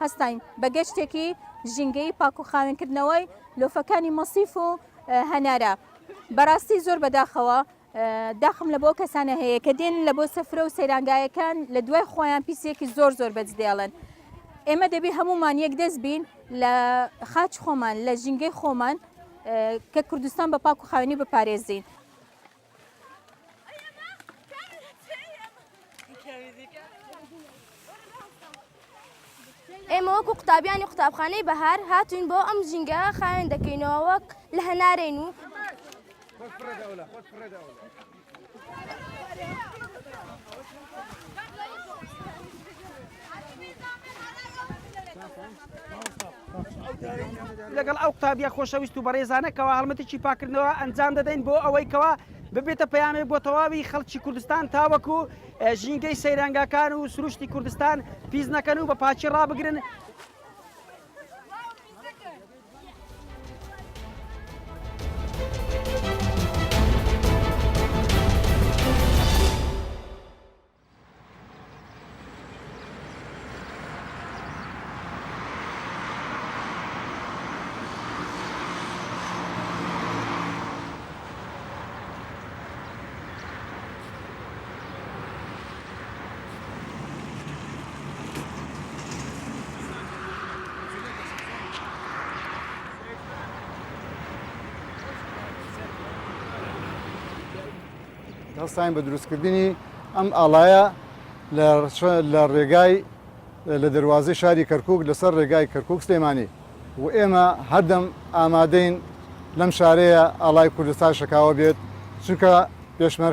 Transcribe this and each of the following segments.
هەستاین بە گەشتێکی ژینگەی پاک و خاوێنکردنەوەی لۆفەکانی مەسیف و هەنارە. بەڕاستی زۆر بەداخەوە داخم لە بۆ کەسانە هەیە کە دێن لە بۆ سەفرە و سەیرانگایەکان لە دوای خۆیان پیسێکی زۆر زۆر بەجدێڵن. ئێمە دەبێ هەمومان یەک دەست بین لە خاچ خۆمان لە ژینگەی خۆمان کە کوردستان بە پاک و خاوێنی بپارێزین. ئێمە وەکو قوتابیانی قوتابخانەی بەهار هاتوین بۆ ئەم ژینگە خاوێن دەکەینەوە وەک لە هەنارێن و لەگەڵ ئەو قوتابیە خۆشەویست و بەڕێزانەکەەوە هەڵمەتێکی پاکردنەوە ئەنجام دەدەین بۆ ئەوەی کەوا ببێتە پەیامێک بۆ تەواوی خەڵکی کوردستان تاوەکو ژینگەی سەیرانگاکان و سروشتی کوردستان پیس نەکەن و بە پاچی ڕابگرن. هەستاین بە دروستکردنی ئەم ئاڵایە لە ڕێگای لە دەواازەی شاری کەرکووک لەسەر ڕێگای کەرکووک سلێمانی و ئێمە هەردەم ئامادەین لەم شارەیە ئاڵای کوردستان شکاوە بێت چونکە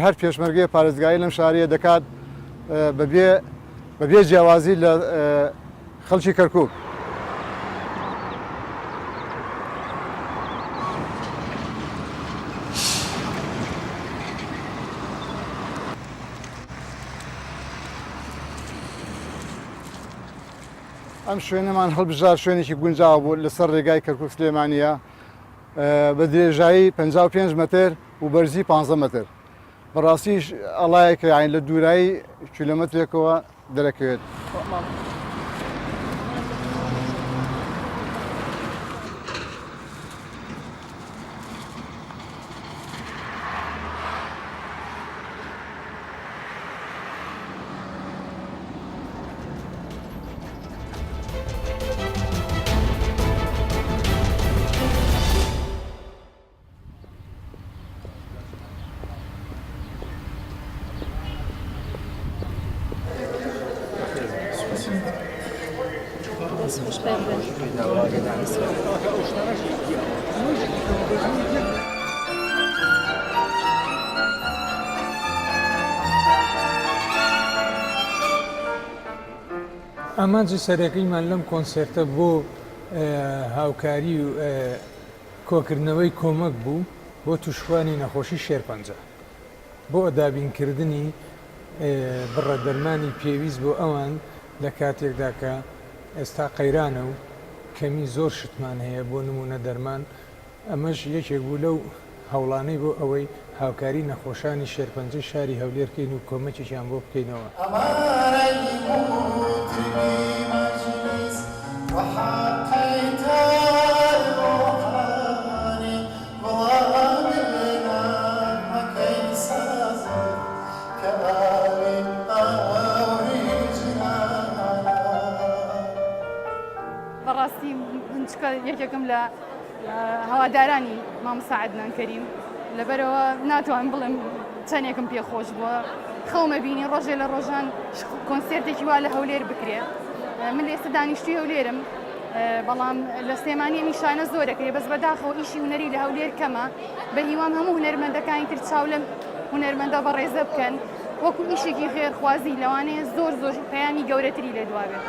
هەر پێشمەرگەی پارێزگایی لەم شارەیە دەکات بەبێ جیاوازی لە خەڵکی کەرکووک. ئەم شوێنەمان هەڵبژار شوێنێکی گونجاو بوو لەسەر ڕێگای کەرکووک سلێمانیە بە درێژایی 55 متر و بەرزی 15 متر. بەڕاستی ئەڵایەکە یان لە دوورایی کیلۆمەترێکەوە دەرەکەوێت. ئامانجی سەرەکەیمان لەم کۆنسێرتە بۆ هاوکاری و کۆکردنەوەی کۆمەک بوو بۆ توشخوانی نەخۆشی شێرپەنجە بۆ ئەدابینکردنی بڕە دەرمانی پێویست بۆ ئەوان لە کاتێکدا کە ئێستا قەیرانە و کەمی زۆر شتمان هەیە بۆ نمونە دەرمان. ئەمەش یەکێک بوو لەو هەوڵانەی بۆ ئەوەی هاوکاری نەخۆشانی شێرپەنجەی شاری هەولێرکەین و کۆمەکێکیان بۆ بکەینەوە. بەڕاستی هەنچکە یەکێکم لە هەوادارانی مامۆستا عەدنان کەریم لەبەرەوە ناتوانم بڵێم چەندێکم پێخۆش بووە. خەومە بینی ڕۆژێ لە ڕۆژان کۆنسێرتێکی وا لە هەولێر بکرێ. من ئێستا دانیشتوی هەولێرم بەڵام لە سلێمانی نیشانە زۆرەکەی بەس بەداخەوە ئیشی هونەری لە هەولێر کەمە. بە هیوام هەموو هونەرمەندەکانی تر چاو لەم هونەرمەندە بەڕێزە بکەن وەکو ئیشێکی خێرخوازی لەوانەیە زۆر پەیامی گەورەتری لێ دوابێت.